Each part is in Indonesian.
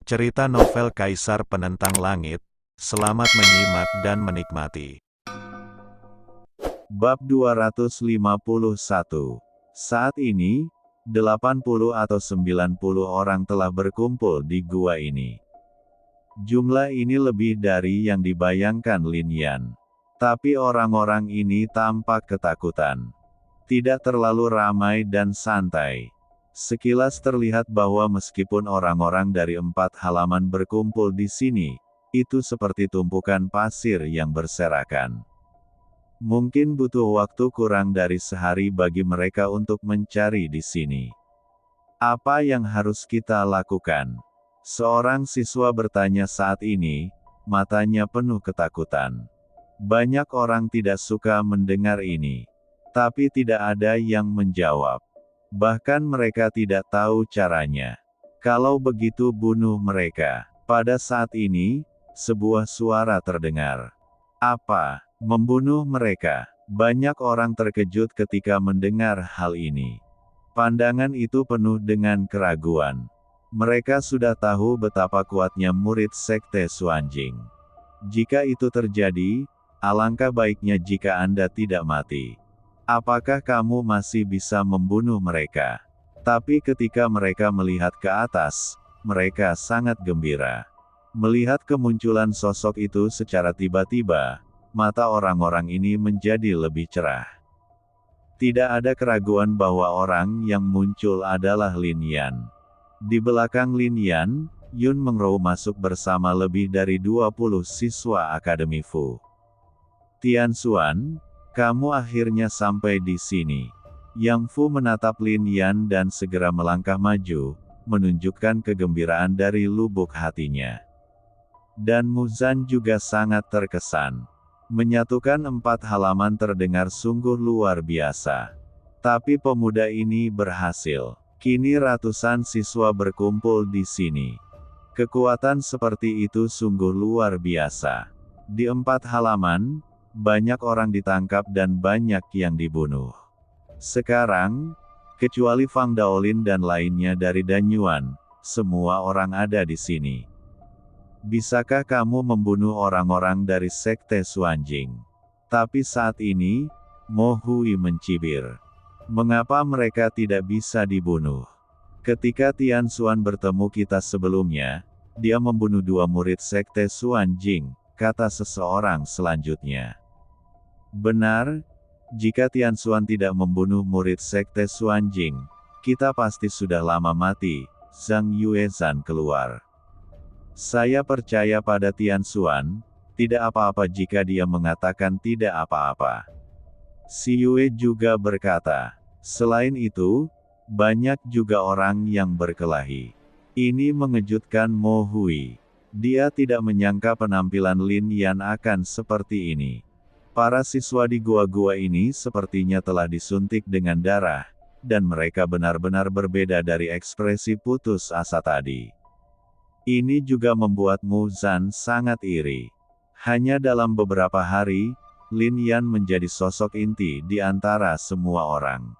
Cerita novel Kaisar Penentang Langit. Selamat menyimak dan menikmati. Bab 251. Saat ini, 80 atau 90 orang telah berkumpul di gua ini. Jumlah ini lebih dari yang dibayangkan Lin Yan. Tapi orang-orang ini tampak ketakutan. Tidak terlalu ramai dan santai. Sekilas terlihat bahwa meskipun orang-orang dari 4 halaman berkumpul di sini, itu seperti tumpukan pasir yang berserakan. Mungkin butuh waktu kurang dari sehari bagi mereka untuk mencari di sini. Apa yang harus kita lakukan? Seorang siswa bertanya saat ini, matanya penuh ketakutan. Banyak orang tidak suka mendengar ini. Tapi tidak ada yang menjawab. Bahkan mereka tidak tahu caranya. Kalau begitu bunuh mereka. Pada saat ini, sebuah suara terdengar. Apa? Membunuh mereka? Banyak orang terkejut ketika mendengar hal ini. Pandangan itu penuh dengan keraguan. Mereka sudah tahu betapa kuatnya murid Sekte Xuanjing. Jika itu terjadi, alangkah baiknya jika Anda tidak mati. Apakah kamu masih bisa membunuh mereka? Tapi ketika mereka melihat ke atas, mereka sangat gembira. Melihat kemunculan sosok itu secara tiba-tiba, mata orang-orang ini menjadi lebih cerah. Tidak ada keraguan bahwa orang yang muncul adalah Lin Yan. Di belakang Lin Yan, Yun Mengrou masuk bersama lebih dari 20 siswa Akademi Fu. Tian Xuan, kamu akhirnya sampai di sini. Yang Fu menatap Lin Yan dan segera melangkah maju, menunjukkan kegembiraan dari lubuk hatinya. Dan Mu Zan juga sangat terkesan. Menyatukan 4 halaman terdengar sungguh luar biasa. Tapi pemuda ini berhasil. Kini ratusan siswa berkumpul di sini. Kekuatan seperti itu sungguh luar biasa. Di 4 halaman, banyak orang ditangkap dan banyak yang dibunuh. Sekarang, kecuali Fang Daolin dan lainnya dari Danyuan, semua orang ada di sini. Bisakah kamu membunuh orang-orang dari Sekte Xuanjing? Tapi saat ini, Mo Hui mencibir. Mengapa mereka tidak bisa dibunuh? Ketika Tian Xuan bertemu kita sebelumnya, dia membunuh 2 murid Sekte Xuanjing, kata seseorang selanjutnya. Benar, jika Tian Xuan tidak membunuh murid Sekte Xuanjing, kita pasti sudah lama mati. Zhang Yuezhan keluar. Saya percaya pada Tian Xuan, tidak apa-apa jika dia mengatakan tidak apa-apa. Si Yue juga berkata. Selain itu, banyak juga orang yang berkelahi. Ini mengejutkan Mo Hui. Dia tidak menyangka penampilan Lin Yan akan seperti ini. Para siswa di gua-gua ini sepertinya telah disuntik dengan darah, dan mereka benar-benar berbeda dari ekspresi putus asa tadi. Ini juga membuat Mu Zan sangat iri. Hanya dalam beberapa hari, Lin Yan menjadi sosok inti di antara semua orang.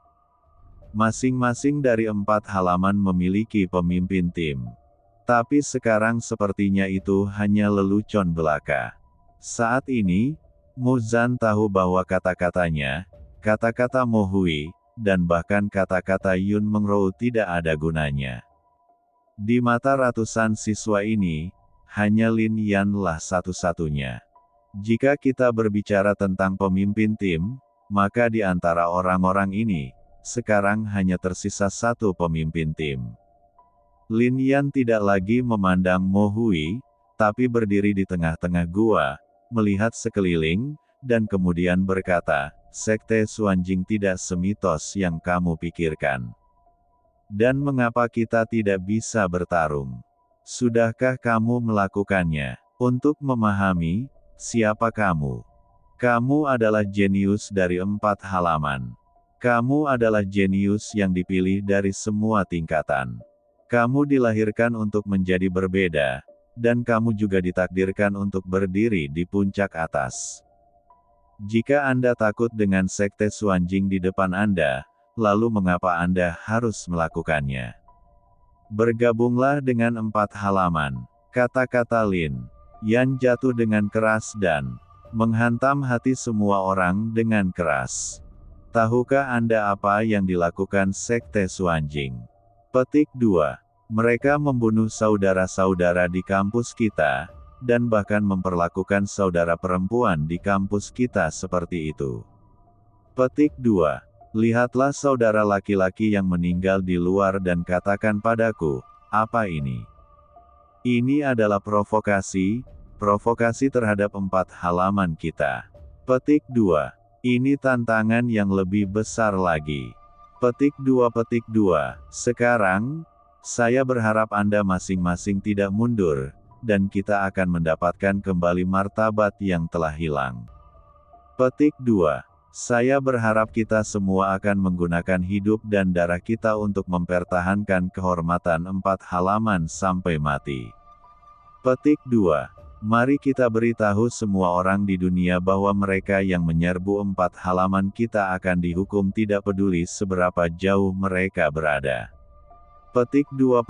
Masing-masing dari 4 halaman memiliki pemimpin tim. Tapi sekarang sepertinya itu hanya lelucon belaka. Saat ini, Mu Zan tahu bahwa kata-katanya, kata-kata Mo Hui, dan bahkan kata-kata Yun Mengrou tidak ada gunanya. Di mata ratusan siswa ini, hanya Lin Yan-lah satu-satunya. Jika kita berbicara tentang pemimpin tim, maka di antara orang-orang ini, sekarang hanya tersisa 1 pemimpin tim. Lin Yan tidak lagi memandang Mo Hui, tapi berdiri di tengah-tengah gua, melihat sekeliling, dan kemudian berkata, Sekte Xuanjing tidak semitos yang kamu pikirkan. Dan mengapa kita tidak bisa bertarung? Sudahkah kamu melakukannya? Untuk memahami, siapa kamu? Kamu adalah jenius dari 4 halaman. Kamu adalah jenius yang dipilih dari semua tingkatan. Kamu dilahirkan untuk menjadi berbeda, dan kamu juga ditakdirkan untuk berdiri di puncak atas. Jika Anda takut dengan Sekte Xuanjing di depan Anda, lalu mengapa Anda harus melakukannya? Bergabunglah dengan 4 halaman. Kata-kata Lin Yan jatuh dengan keras dan menghantam hati semua orang dengan keras. Tahukah Anda apa yang dilakukan Sekte Suanjing? Petik 2. Mereka membunuh saudara-saudara di kampus kita, dan bahkan memperlakukan saudara perempuan di kampus kita seperti itu. Petik 2. Lihatlah saudara laki-laki yang meninggal di luar dan katakan padaku, apa ini? Ini adalah provokasi terhadap 4 halaman kita. Petik 2. Ini tantangan yang lebih besar lagi. Petik 2. Sekarang, saya berharap Anda masing-masing tidak mundur, dan kita akan mendapatkan kembali martabat yang telah hilang. Petik 2. Saya berharap kita semua akan menggunakan hidup dan darah kita untuk mempertahankan kehormatan 4 halaman sampai mati. Petik 2. Mari kita beritahu semua orang di dunia bahwa mereka yang menyerbu 4 halaman kita akan dihukum tidak peduli seberapa jauh mereka berada. Petik 2.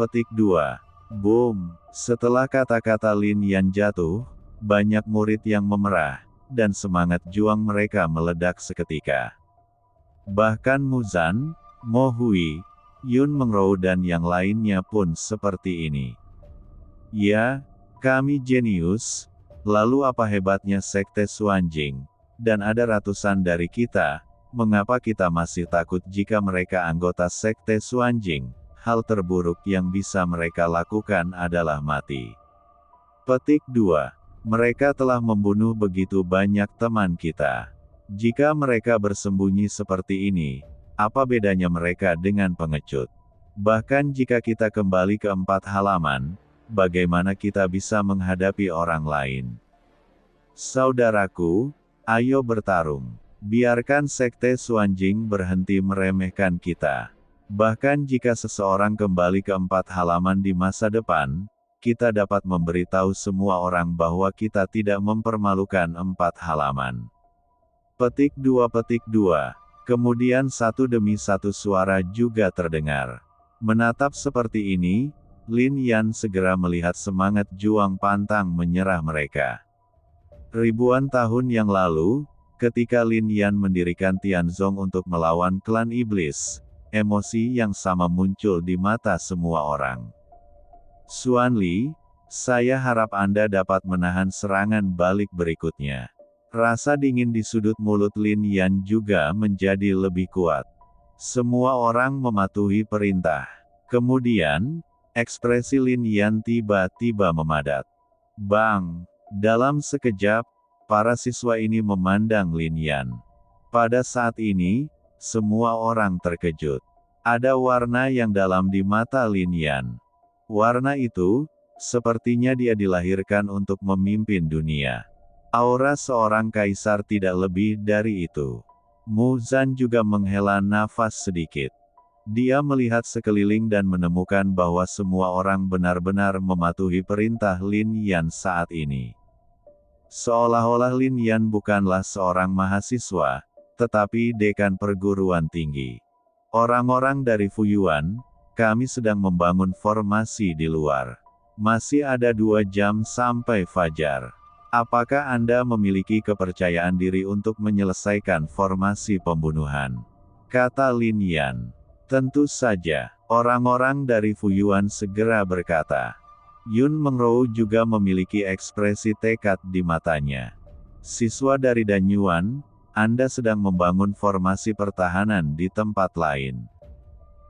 Boom! Setelah kata-kata Lin Yan jatuh, banyak murid yang memerah, dan semangat juang mereka meledak seketika. Bahkan Muzan, Mo Hui, Yun Mengrou dan yang lainnya pun seperti ini. Ya, kami jenius, lalu apa hebatnya Sekte Suanjing, dan ada ratusan dari kita, mengapa kita masih takut jika mereka anggota Sekte Suanjing? Hal terburuk yang bisa mereka lakukan adalah mati. Petik 2. Mereka telah membunuh begitu banyak teman kita. Jika mereka bersembunyi seperti ini, apa bedanya mereka dengan pengecut? Bahkan jika kita kembali ke 4 halaman, bagaimana kita bisa menghadapi orang lain? Saudaraku, ayo bertarung. Biarkan Sekte Suanjing berhenti meremehkan kita. Bahkan jika seseorang kembali ke 4 halaman di masa depan, kita dapat memberitahu semua orang bahwa kita tidak mempermalukan 4 halaman. Petik 2. Kemudian satu demi satu suara juga terdengar. Menatap seperti ini, Lin Yan segera melihat semangat juang pantang menyerah mereka. Ribuan tahun yang lalu, ketika Lin Yan mendirikan Tianzong untuk melawan klan iblis, emosi yang sama muncul di mata semua orang. Xuan Li, saya harap Anda dapat menahan serangan balik berikutnya. Rasa dingin di sudut mulut Lin Yan juga menjadi lebih kuat. Semua orang mematuhi perintah. Kemudian, ekspresi Lin Yan tiba-tiba memadat. Bang! Dalam sekejap, para siswa ini memandang Lin Yan. Pada saat ini, semua orang terkejut. Ada warna yang dalam di mata Lin Yan. Warna itu, sepertinya dia dilahirkan untuk memimpin dunia. Aura seorang kaisar tidak lebih dari itu. Muzan juga menghela nafas sedikit. Dia melihat sekeliling dan menemukan bahwa semua orang benar-benar mematuhi perintah Lin Yan saat ini. Seolah-olah Lin Yan bukanlah seorang mahasiswa, tetapi dekan perguruan tinggi. Orang-orang dari Fuyuan, kami sedang membangun formasi di luar. Masih ada 2 jam sampai fajar. Apakah Anda memiliki kepercayaan diri untuk menyelesaikan formasi pembunuhan? Kata Lin Yan. Tentu saja, orang-orang dari Fuyuan segera berkata. Yun Mengrou juga memiliki ekspresi tekad di matanya. Siswa dari Danyuan, Anda sedang membangun formasi pertahanan di tempat lain.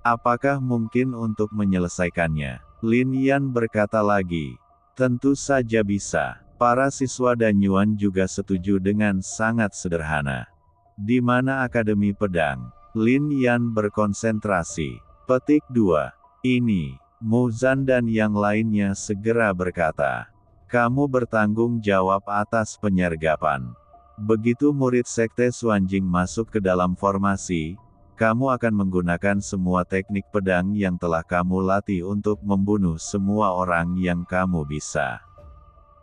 Apakah mungkin untuk menyelesaikannya? Lin Yan berkata lagi. Tentu saja bisa. Para siswa Danyuan juga setuju dengan sangat sederhana. Di mana Akademi Pedang? Lin Yan berkonsentrasi. Petik 2. Ini, Muzan dan yang lainnya segera berkata. Kamu bertanggung jawab atas penyergapan. Begitu murid Sekte Suanjing masuk ke dalam formasi, kamu akan menggunakan semua teknik pedang yang telah kamu latih untuk membunuh semua orang yang kamu bisa.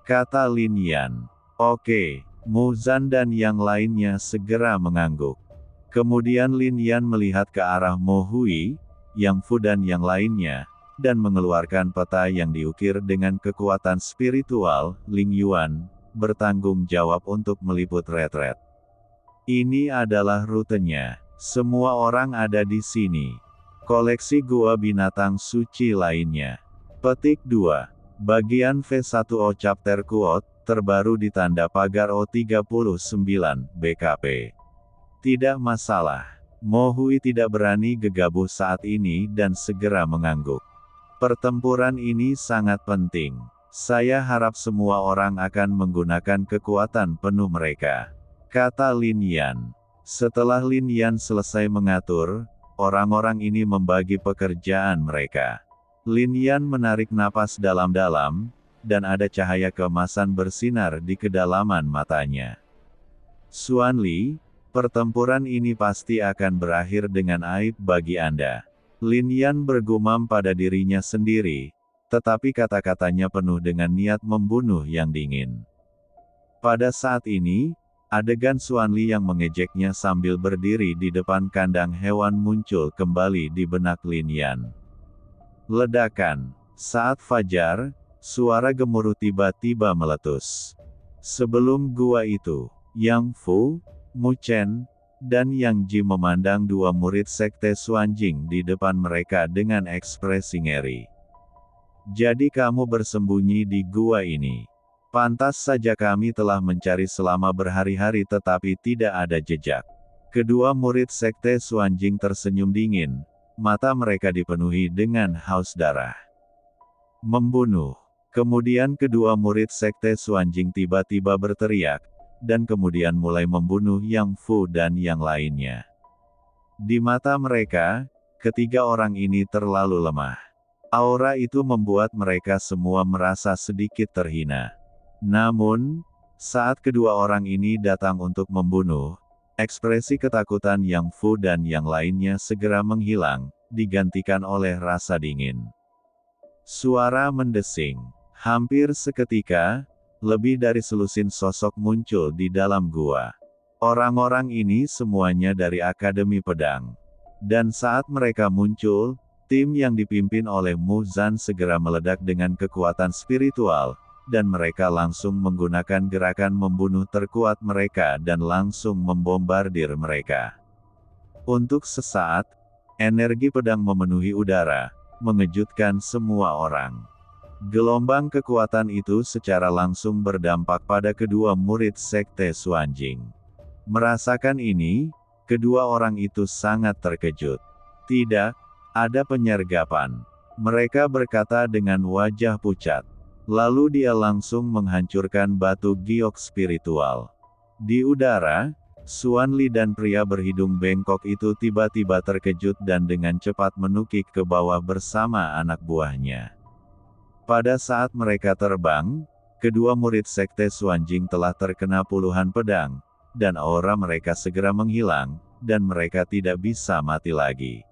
Kata Lin Yan. Oke, Muzan dan yang lainnya segera mengangguk. Kemudian Lin Yan melihat ke arah Mo Hui, Yang Fu dan yang lainnya, dan mengeluarkan peta yang diukir dengan kekuatan spiritual. Ling Yuan bertanggung jawab untuk meliput retret. Ini adalah rutenya. Semua orang ada di sini. Koleksi gua binatang suci lainnya. Petik 2. Bagian V1O Chapter Quote, terbaru di tanda pagar O39, BKP. Tidak masalah. Mo Hui tidak berani gegabah saat ini dan segera mengangguk. Pertempuran ini sangat penting. Saya harap semua orang akan menggunakan kekuatan penuh mereka, kata Lin Yan. Setelah Lin Yan selesai mengatur, orang-orang ini membagi pekerjaan mereka. Lin Yan menarik napas dalam-dalam, dan ada cahaya keemasan bersinar di kedalaman matanya. Xuan Li, pertempuran ini pasti akan berakhir dengan aib bagi Anda. Lin Yan bergumam pada dirinya sendiri, tetapi kata-katanya penuh dengan niat membunuh yang dingin. Pada saat ini, adegan Xuan Li yang mengejeknya sambil berdiri di depan kandang hewan muncul kembali di benak Lin Yan. Ledakan. Saat fajar, suara gemuruh tiba-tiba meletus. Sebelum gua itu, Yang Fu, Mu Chen, dan Yang Ji memandang dua murid sekte Xuanjing di depan mereka dengan ekspresi ngeri. Jadi kamu bersembunyi di gua ini. Pantas saja kami telah mencari selama berhari-hari tetapi tidak ada jejak. Kedua murid sekte Xuanjing tersenyum dingin, mata mereka dipenuhi dengan haus darah. Membunuh. Kemudian kedua murid sekte Xuanjing tiba-tiba berteriak, dan kemudian mulai membunuh Yang Fu dan yang lainnya. Di mata mereka, ketiga orang ini terlalu lemah. Aura itu membuat mereka semua merasa sedikit terhina. Namun, saat kedua orang ini datang untuk membunuh, ekspresi ketakutan Yang Fu dan yang lainnya segera menghilang, digantikan oleh rasa dingin. Suara mendesing. Hampir seketika, lebih dari selusin sosok muncul di dalam gua. Orang-orang ini semuanya dari Akademi Pedang. Dan saat mereka muncul, tim yang dipimpin oleh Mu Zan segera meledak dengan kekuatan spiritual, dan mereka langsung menggunakan gerakan membunuh terkuat mereka dan langsung membombardir mereka. Untuk sesaat, energi pedang memenuhi udara, mengejutkan semua orang. Gelombang kekuatan itu secara langsung berdampak pada kedua murid sekte Xuanjing. Merasakan ini, kedua orang itu sangat terkejut. Tidak ada penyergapan. Mereka berkata dengan wajah pucat. Lalu dia langsung menghancurkan batu giok spiritual. Di udara, Xuan Li dan pria berhidung bengkok itu tiba-tiba terkejut dan dengan cepat menukik ke bawah bersama anak buahnya. Pada saat mereka terbang, kedua murid sekte Xuanjing telah terkena puluhan pedang, dan aura mereka segera menghilang, dan mereka tidak bisa mati lagi.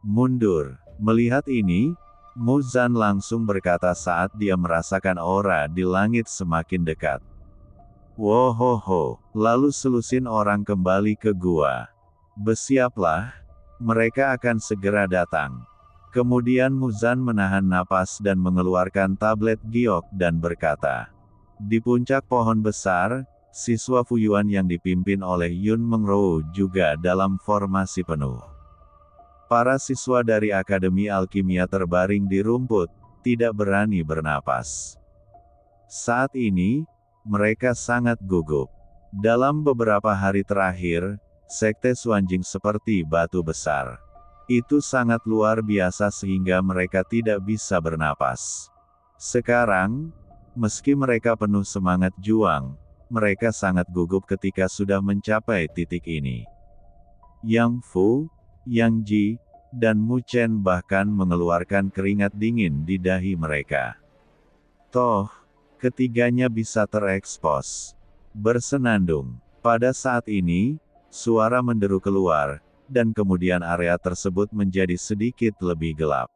Mundur. Melihat ini, Mu Zan langsung berkata saat dia merasakan aura di langit semakin dekat. Wohoho, lalu selusin orang kembali ke gua. Bersiaplah, mereka akan segera datang. Kemudian Mu Zan menahan napas dan mengeluarkan tablet giok dan berkata. Di puncak pohon besar, siswa Fuyuan yang dipimpin oleh Yun Mengrou juga dalam formasi penuh. Para siswa dari Akademi Alkimia terbaring di rumput, tidak berani bernapas. Saat ini, mereka sangat gugup. Dalam beberapa hari terakhir, sekte Xuanjing seperti batu besar. Itu sangat luar biasa sehingga mereka tidak bisa bernapas. Sekarang, meski mereka penuh semangat juang, mereka sangat gugup ketika sudah mencapai titik ini. Yang Fu, Yang Ji, dan Mu Chen bahkan mengeluarkan keringat dingin di dahi mereka. Toh, ketiganya bisa terekspos. Bersenandung. Pada saat ini, suara menderu keluar, dan kemudian area tersebut menjadi sedikit lebih gelap.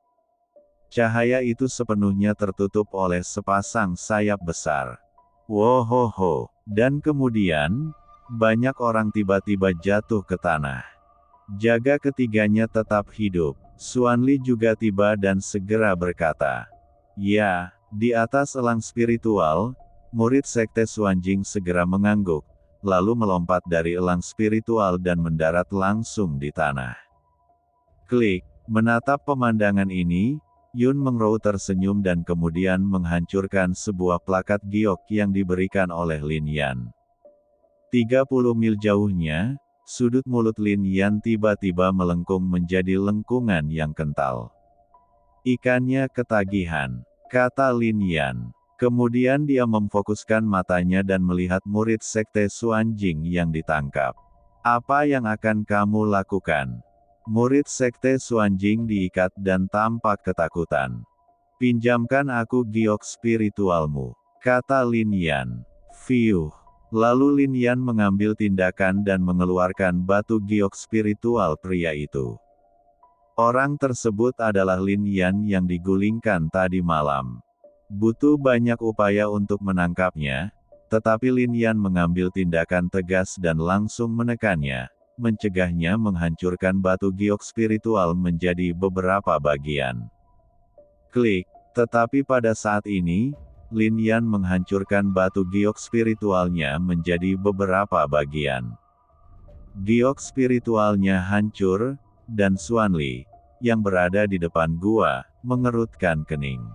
Cahaya itu sepenuhnya tertutup oleh sepasang sayap besar. Wohoho, dan kemudian, banyak orang tiba-tiba jatuh ke tanah. Jaga ketiganya tetap hidup. Xuanli juga tiba dan segera berkata, "Ya." Di atas elang spiritual, murid sekte Xuanjing segera mengangguk, lalu melompat dari elang spiritual dan mendarat langsung di tanah. Klik. Menatap pemandangan ini, Yun Mengrou tersenyum dan kemudian menghancurkan sebuah plakat giok yang diberikan oleh Lin Yan. 30 mil jauhnya, sudut mulut Lin Yan tiba-tiba melengkung menjadi lengkungan yang kental. "Ikannya ketagihan," kata Lin Yan. Kemudian dia memfokuskan matanya dan melihat murid sekte Xuanjing yang ditangkap. "Apa yang akan kamu lakukan?" Murid sekte Xuanjing diikat dan tampak ketakutan. "Pinjamkan aku giok spiritualmu," kata Lin Yan. Fiuh. Lalu Lin Yan mengambil tindakan dan mengeluarkan batu giok spiritual pria itu. Orang tersebut adalah Lin Yan yang digulingkan tadi malam. Butuh banyak upaya untuk menangkapnya, tetapi Lin Yan mengambil tindakan tegas dan langsung menekannya, mencegahnya menghancurkan batu giok spiritual menjadi beberapa bagian. Klik. Tetapi pada saat ini, Lin Yan menghancurkan batu giok spiritualnya menjadi beberapa bagian. Giok spiritualnya hancur, dan Xuanli, yang berada di depan gua, mengerutkan kening.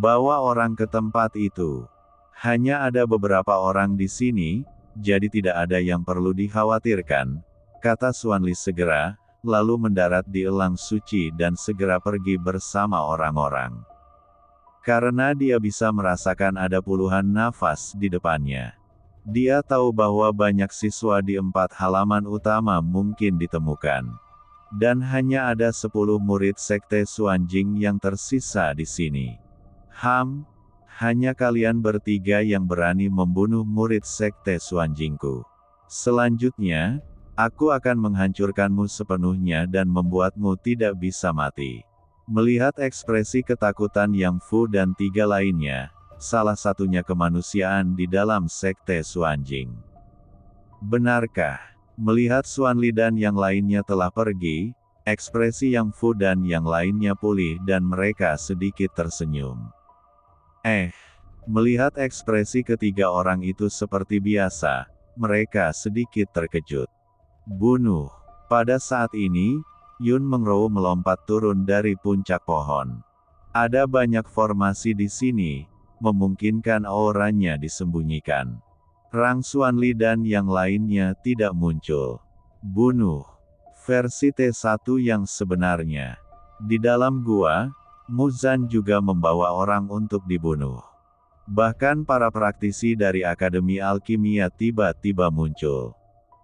"Bawa orang ke tempat itu. Hanya ada beberapa orang di sini, jadi tidak ada yang perlu dikhawatirkan," kata Xuanli segera, lalu mendarat di elang suci dan segera pergi bersama orang-orang. Karena dia bisa merasakan ada puluhan nafas di depannya. Dia tahu bahwa banyak siswa di 4 halaman utama mungkin ditemukan. Dan hanya ada 10 murid sekte Xuanjing yang tersisa di sini. Hanya kalian bertiga yang berani membunuh murid sekte Xuanjingku. Selanjutnya, aku akan menghancurkanmu sepenuhnya dan membuatmu tidak bisa mati." Melihat ekspresi ketakutan Yang Fu dan 3 lainnya, salah satunya kemanusiaan di dalam sekte Xuanjing. "Benarkah?" Melihat Xuanli dan yang lainnya telah pergi, ekspresi Yang Fu dan yang lainnya pulih dan mereka sedikit tersenyum. Melihat ekspresi ketiga orang itu seperti biasa, mereka sedikit terkejut. "Bunuh." Pada saat ini, Yun Mengrou melompat turun dari puncak pohon. Ada banyak formasi di sini, memungkinkan auranya disembunyikan. Rang Xuanli dan yang lainnya tidak muncul. "Bunuh." Versi T1 yang sebenarnya. Di dalam gua, Muzan juga membawa orang untuk dibunuh. Bahkan para praktisi dari Akademi Alkimia tiba-tiba muncul.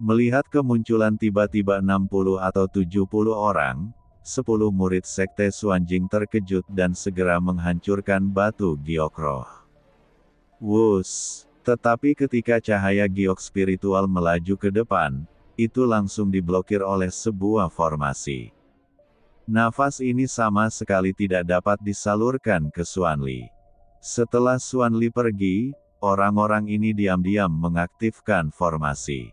Melihat kemunculan tiba-tiba 60 atau 70 orang, 10 murid sekte Xuanjing terkejut dan segera menghancurkan batu giok roh. Wus! Tetapi ketika cahaya giok spiritual melaju ke depan, itu langsung diblokir oleh sebuah formasi. Nafas ini sama sekali tidak dapat disalurkan ke Xuanli. Setelah Xuanli pergi, orang-orang ini diam-diam mengaktifkan formasi.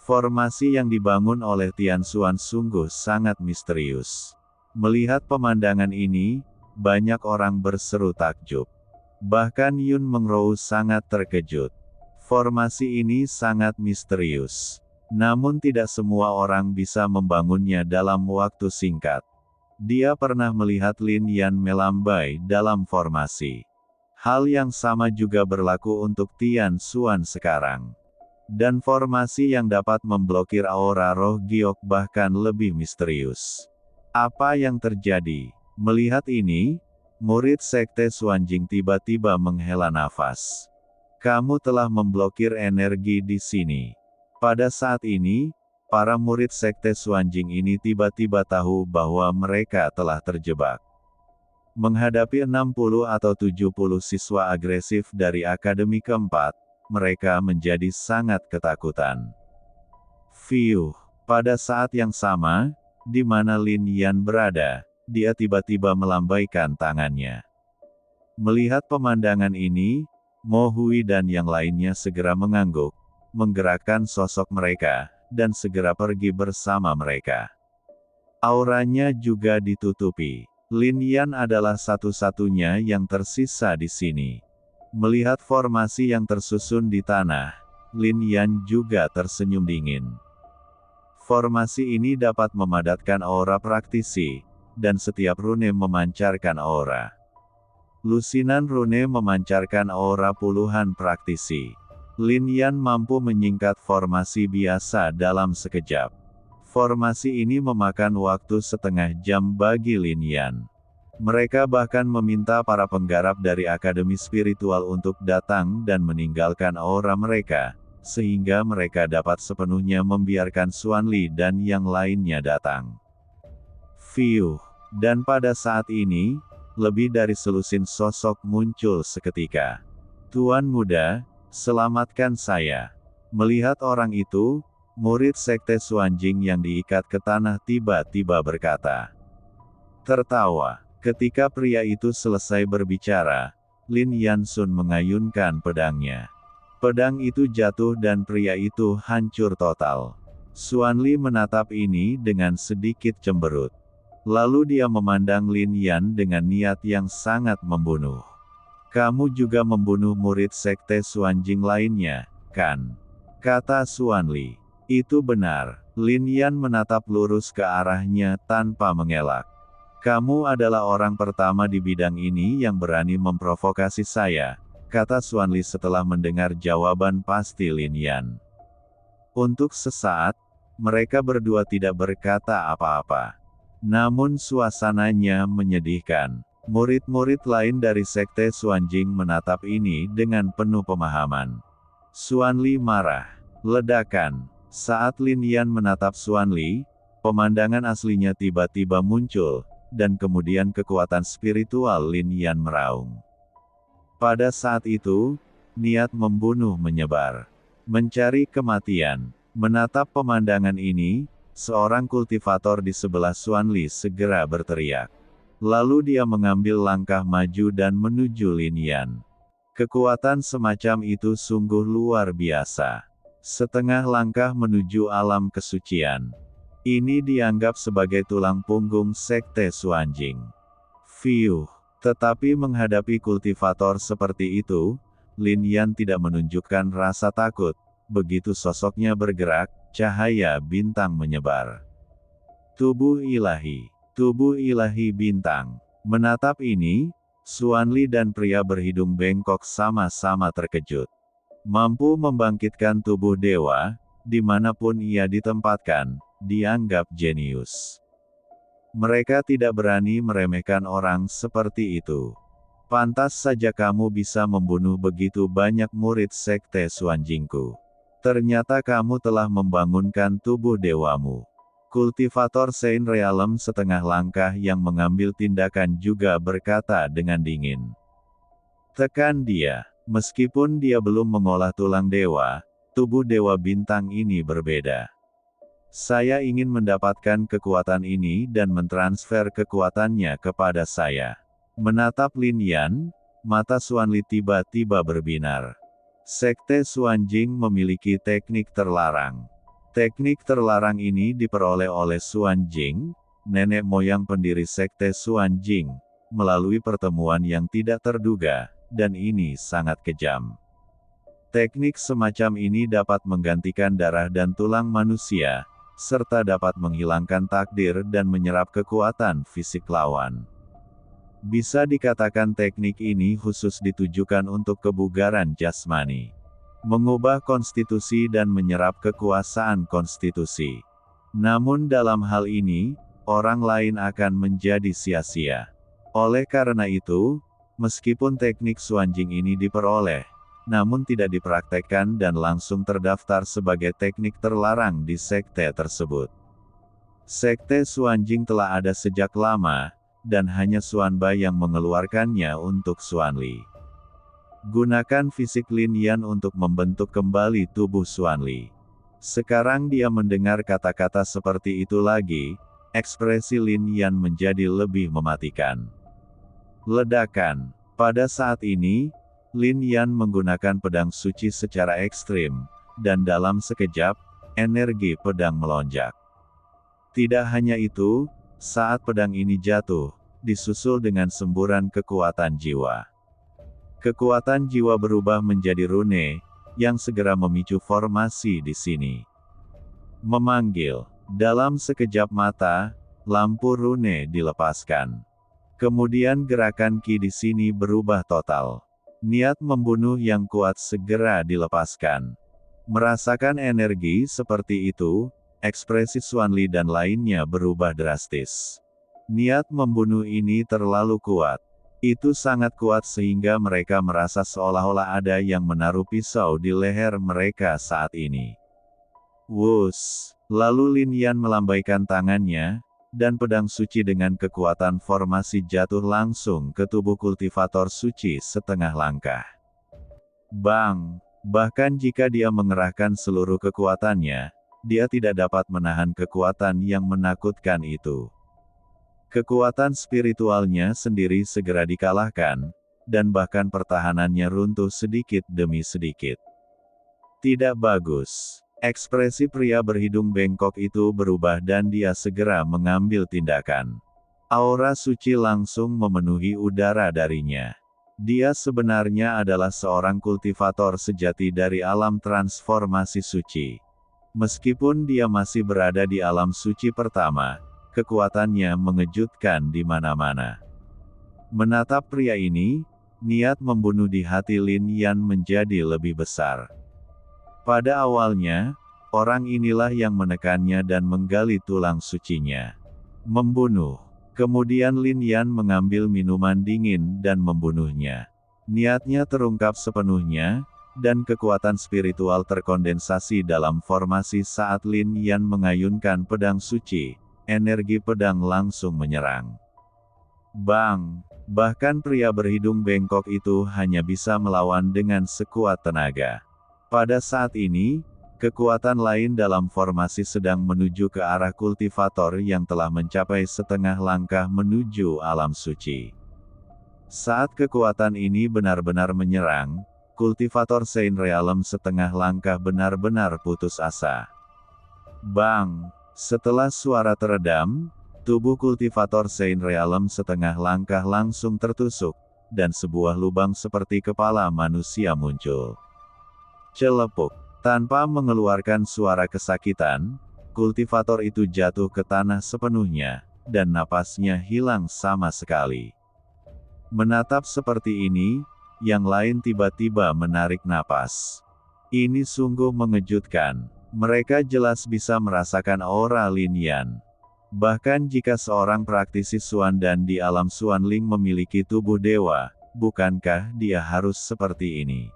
Formasi yang dibangun oleh Tian Xuan sungguh sangat misterius. Melihat pemandangan ini, banyak orang berseru takjub. Bahkan Yun Mengrou sangat terkejut. Formasi ini sangat misterius. Namun tidak semua orang bisa membangunnya dalam waktu singkat. Dia pernah melihat Lin Yan melambai dalam formasi. Hal yang sama juga berlaku untuk Tian Xuan sekarang. Dan formasi yang dapat memblokir aura roh giok bahkan lebih misterius. Apa yang terjadi? Melihat ini, murid sekte Xuanjing tiba-tiba menghela nafas. "Kamu telah memblokir energi di sini." Pada saat ini, para murid sekte Xuanjing ini tiba-tiba tahu bahwa mereka telah terjebak. Menghadapi 60 atau 70 siswa agresif dari Akademi keempat, mereka menjadi sangat ketakutan. Fiuh. Pada saat yang sama, di mana Lin Yan berada, dia tiba-tiba melambaikan tangannya. Melihat pemandangan ini, Mo Hui dan yang lainnya segera mengangguk, menggerakkan sosok mereka, dan segera pergi bersama mereka. Auranya juga ditutupi. Lin Yan adalah satu-satunya yang tersisa di sini. Melihat formasi yang tersusun di tanah, Lin Yan juga tersenyum dingin. Formasi ini dapat memadatkan aura praktisi, dan setiap rune memancarkan aura. Lusinan rune memancarkan aura puluhan praktisi. Lin Yan mampu menyingkat formasi biasa dalam sekejap. Formasi ini memakan waktu setengah jam bagi Lin Yan. Mereka bahkan meminta para penggarap dari Akademi Spiritual untuk datang dan meninggalkan aura mereka, sehingga mereka dapat sepenuhnya membiarkan Xuan Li dan yang lainnya datang. Fiuh. Dan pada saat ini, lebih dari selusin sosok muncul seketika. Tuan muda, selamatkan saya. Melihat orang itu, murid sekte Xuanjing yang diikat ke tanah tiba-tiba berkata. Tertawa. Ketika pria itu selesai berbicara, Lin Yansun mengayunkan pedangnya. Pedang itu jatuh dan pria itu hancur total. Xuan Li menatap ini dengan sedikit cemberut. Lalu dia memandang Lin Yan dengan niat yang sangat membunuh. Kamu juga membunuh murid sekte Xuanjing lainnya, kan? Kata Xuan Li. Itu benar. Lin Yan menatap lurus ke arahnya tanpa mengelak. Kamu adalah orang pertama di bidang ini yang berani memprovokasi saya, kata Xuan Li setelah mendengar jawaban pasti Lin Yan. Untuk sesaat, mereka berdua tidak berkata apa-apa. Namun suasananya menyedihkan. Murid-murid lain dari sekte Xuanjing menatap ini dengan penuh pemahaman. Xuan Li marah. Ledakan. Saat Lin Yan menatap Xuan Li, pemandangan aslinya tiba-tiba muncul, dan kemudian kekuatan spiritual Lin Yan meraung. Pada saat itu, niat membunuh menyebar. Mencari kematian. Menatap pemandangan ini, seorang kultivator di sebelah Xuan Li segera berteriak. Lalu dia mengambil langkah maju dan menuju Lin Yan. Kekuatan semacam itu sungguh luar biasa. Setengah langkah menuju alam kesucian. Ini dianggap sebagai tulang punggung sekte Xuanjing. Fiuh. Tetapi menghadapi kultivator seperti itu, Lin Yan tidak menunjukkan rasa takut. Begitu sosoknya bergerak, cahaya bintang menyebar. Tubuh ilahi. Tubuh ilahi bintang. Menatap ini, Xuan Li dan pria berhidung bengkok sama-sama terkejut. Mampu membangkitkan tubuh dewa, dimanapun ia ditempatkan, dianggap jenius. Mereka tidak berani meremehkan orang seperti itu. Pantas saja kamu bisa membunuh begitu banyak murid sekte Xuanjingku. Ternyata kamu telah membangunkan tubuh dewamu. Kultivator Saint Realm setengah langkah yang mengambil tindakan juga berkata dengan dingin. Tekan dia. Meskipun dia belum mengolah tulang dewa, tubuh dewa bintang ini berbeda. Saya ingin mendapatkan kekuatan ini dan mentransfer kekuatannya kepada saya. Menatap Lin Yan, mata Xuan Li tiba-tiba berbinar. Sekte Xuanjing memiliki teknik terlarang. Teknik terlarang ini diperoleh oleh Xuanjing, nenek moyang pendiri sekte Xuanjing, melalui pertemuan yang tidak terduga, dan ini sangat kejam. Teknik semacam ini dapat menggantikan darah dan tulang manusia, serta dapat menghilangkan takdir dan menyerap kekuatan fisik lawan. Bisa dikatakan teknik ini khusus ditujukan untuk kebugaran jasmani. Mengubah konstitusi dan menyerap kekuasaan konstitusi. Namun dalam hal ini, orang lain akan menjadi sia-sia. Oleh karena itu, meskipun teknik Xuanjing ini diperoleh, namun tidak dipraktekkan dan langsung terdaftar sebagai teknik terlarang di sekte tersebut. Sekte Xuanjing telah ada sejak lama, dan hanya Xuan Bai yang mengeluarkannya untuk Xuan Li. Gunakan fisik Lin Yan untuk membentuk kembali tubuh Xuan Li. Sekarang dia mendengar kata-kata seperti itu lagi, ekspresi Lin Yan menjadi lebih mematikan. Ledakan. Pada saat ini, Lin Yan menggunakan pedang suci secara ekstrim, dan dalam sekejap, energi pedang melonjak. Tidak hanya itu, saat pedang ini jatuh, disusul dengan semburan kekuatan jiwa. Kekuatan jiwa berubah menjadi rune, yang segera memicu formasi di sini. Memanggil. Dalam sekejap mata, lampu rune dilepaskan. Kemudian gerakan Ki di sini berubah total. Niat membunuh yang kuat segera dilepaskan. Merasakan energi seperti itu, ekspresi Xuanli dan lainnya berubah drastis. Niat membunuh ini terlalu kuat. Itu sangat kuat sehingga mereka merasa seolah-olah ada yang menaruh pisau di leher mereka saat ini. Wus! Lalu Lin Yan melambaikan tangannya, dan pedang suci dengan kekuatan formasi jatuh langsung ke tubuh kultivator suci setengah langkah. Bang! Bahkan jika dia mengerahkan seluruh kekuatannya, dia tidak dapat menahan kekuatan yang menakutkan itu. Kekuatan spiritualnya sendiri segera dikalahkan, dan bahkan pertahanannya runtuh sedikit demi sedikit. Tidak bagus. Ekspresi pria berhidung bengkok itu berubah dan dia segera mengambil tindakan. Aura suci langsung memenuhi udara darinya. Dia sebenarnya adalah seorang kultivator sejati dari alam transformasi suci. Meskipun dia masih berada di alam suci pertama, kekuatannya mengejutkan di mana-mana. Menatap pria ini, niat membunuh di hati Lin Yan menjadi lebih besar. Pada awalnya, orang inilah yang menekannya dan menggali tulang sucinya. Membunuh. Kemudian Lin Yan mengambil minuman dingin dan membunuhnya. Niatnya terungkap sepenuhnya, dan kekuatan spiritual terkondensasi dalam formasi saat Lin Yan mengayunkan pedang suci. Energi pedang langsung menyerang. Bang! Bahkan pria berhidung bengkok itu hanya bisa melawan dengan sekuat tenaga. Pada saat ini, kekuatan lain dalam formasi sedang menuju ke arah kultivator yang telah mencapai setengah langkah menuju alam suci. Saat kekuatan ini benar-benar menyerang, kultivator Saint Realm setengah langkah benar-benar putus asa. Bang! Setelah suara teredam, tubuh kultivator Saint Realm setengah langkah langsung tertusuk, dan sebuah lubang seperti kepala manusia muncul. Celepuk. Tanpa mengeluarkan suara kesakitan, kultivator itu jatuh ke tanah sepenuhnya, dan napasnya hilang sama sekali. Menatap seperti ini, yang lain tiba-tiba menarik napas. Ini sungguh mengejutkan. Mereka jelas bisa merasakan aura Lin Yan. Bahkan jika seorang praktisi Xuan dan di alam Xuanling memiliki tubuh dewa, bukankah dia harus seperti ini?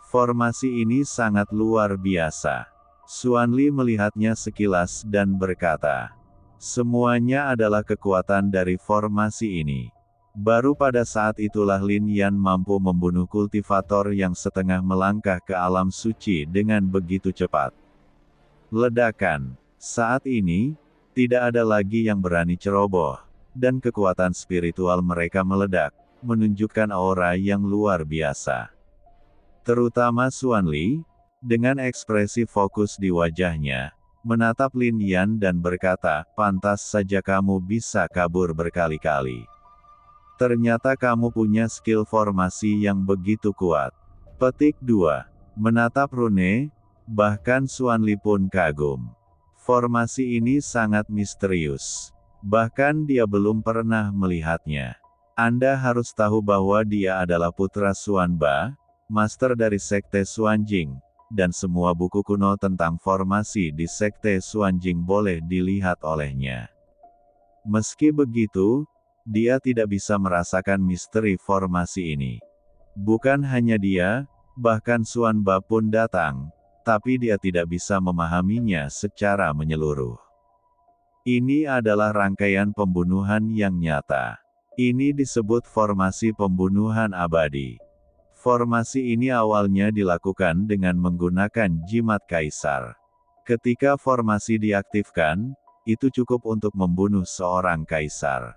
Formasi ini sangat luar biasa. Xuanli melihatnya sekilas dan berkata, semuanya adalah kekuatan dari formasi ini. Baru pada saat itulah Lin Yan mampu membunuh kultivator yang setengah melangkah ke alam suci dengan begitu cepat. Ledakan. Saat ini, tidak ada lagi yang berani ceroboh, dan kekuatan spiritual mereka meledak, menunjukkan aura yang luar biasa. Terutama Xuanli, dengan ekspresi fokus di wajahnya, menatap Lin Yan dan berkata, pantas saja kamu bisa kabur berkali-kali. Ternyata kamu punya skill formasi yang begitu kuat. Petik 2. Menatap rune, bahkan Xuanli pun kagum. Formasi ini sangat misterius. Bahkan dia belum pernah melihatnya. Anda harus tahu bahwa dia adalah putra Xuanba, master dari Sekte Xuanjing, dan semua buku kuno tentang formasi di Sekte Xuanjing boleh dilihat olehnya. Meski begitu, dia tidak bisa merasakan misteri formasi ini. Bukan hanya dia, bahkan Xuanba pun datang, tapi dia tidak bisa memahaminya secara menyeluruh. Ini adalah rangkaian pembunuhan yang nyata. Ini disebut formasi pembunuhan abadi. Formasi ini awalnya dilakukan dengan menggunakan jimat kaisar. Ketika formasi diaktifkan, itu cukup untuk membunuh seorang kaisar.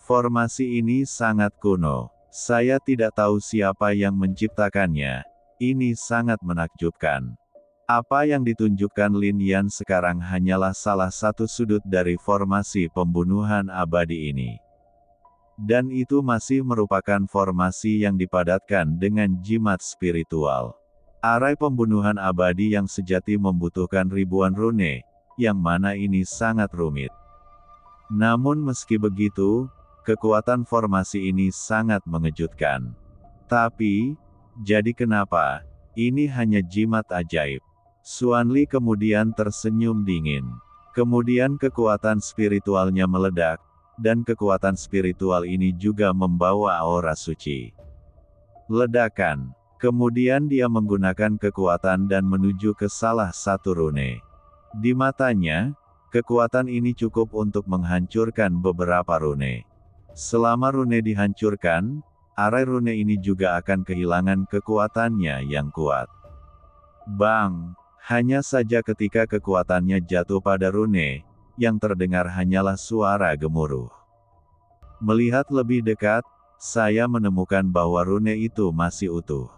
Formasi ini sangat kuno. Saya tidak tahu siapa yang menciptakannya. Ini sangat menakjubkan. Apa yang ditunjukkan Lin Yan sekarang hanyalah salah satu sudut dari formasi pembunuhan abadi ini. Dan itu masih merupakan formasi yang dipadatkan dengan jimat spiritual. Arai pembunuhan abadi yang sejati membutuhkan ribuan rune, yang mana ini sangat rumit. Namun meski begitu, kekuatan formasi ini sangat mengejutkan. Tapi, jadi kenapa? Ini hanya jimat ajaib. Xuanli kemudian tersenyum dingin. Kemudian kekuatan spiritualnya meledak, dan kekuatan spiritual ini juga membawa aura suci. Ledakan. Kemudian dia menggunakan kekuatan dan menuju ke salah satu rune. Di matanya, kekuatan ini cukup untuk menghancurkan beberapa rune. Selama rune dihancurkan, arai rune ini juga akan kehilangan kekuatannya yang kuat. Bang! Hanya saja ketika kekuatannya jatuh pada rune, yang terdengar hanyalah suara gemuruh. Melihat lebih dekat, saya menemukan bahwa rune itu masih utuh.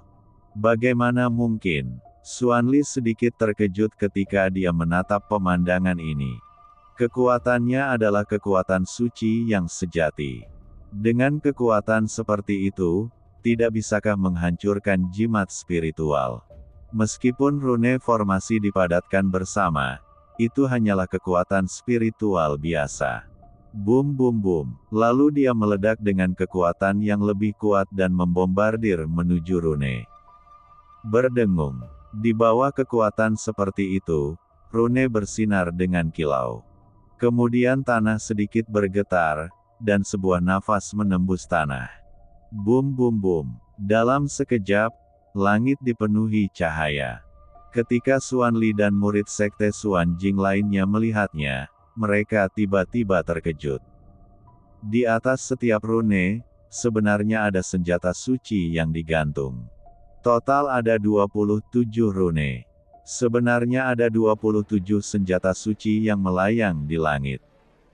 Bagaimana mungkin? Xuanli sedikit terkejut ketika dia menatap pemandangan ini. Kekuatannya adalah kekuatan suci yang sejati. Dengan kekuatan seperti itu, tidak bisakah menghancurkan jimat spiritual? Meskipun rune formasi dipadatkan bersama, itu hanyalah kekuatan spiritual biasa. Boom boom boom. Lalu dia meledak dengan kekuatan yang lebih kuat dan membombardir menuju rune. Berdengung. Di bawah kekuatan seperti itu, rune bersinar dengan kilau. Kemudian tanah sedikit bergetar, dan sebuah nafas menembus tanah. Boom boom boom. Dalam sekejap, langit dipenuhi cahaya. Ketika Xuanli dan murid sekte Xuanjing lainnya melihatnya, mereka tiba-tiba terkejut. Di atas setiap rune, sebenarnya ada senjata suci yang digantung. Total ada 27 rune. Sebenarnya ada 27 senjata suci yang melayang di langit.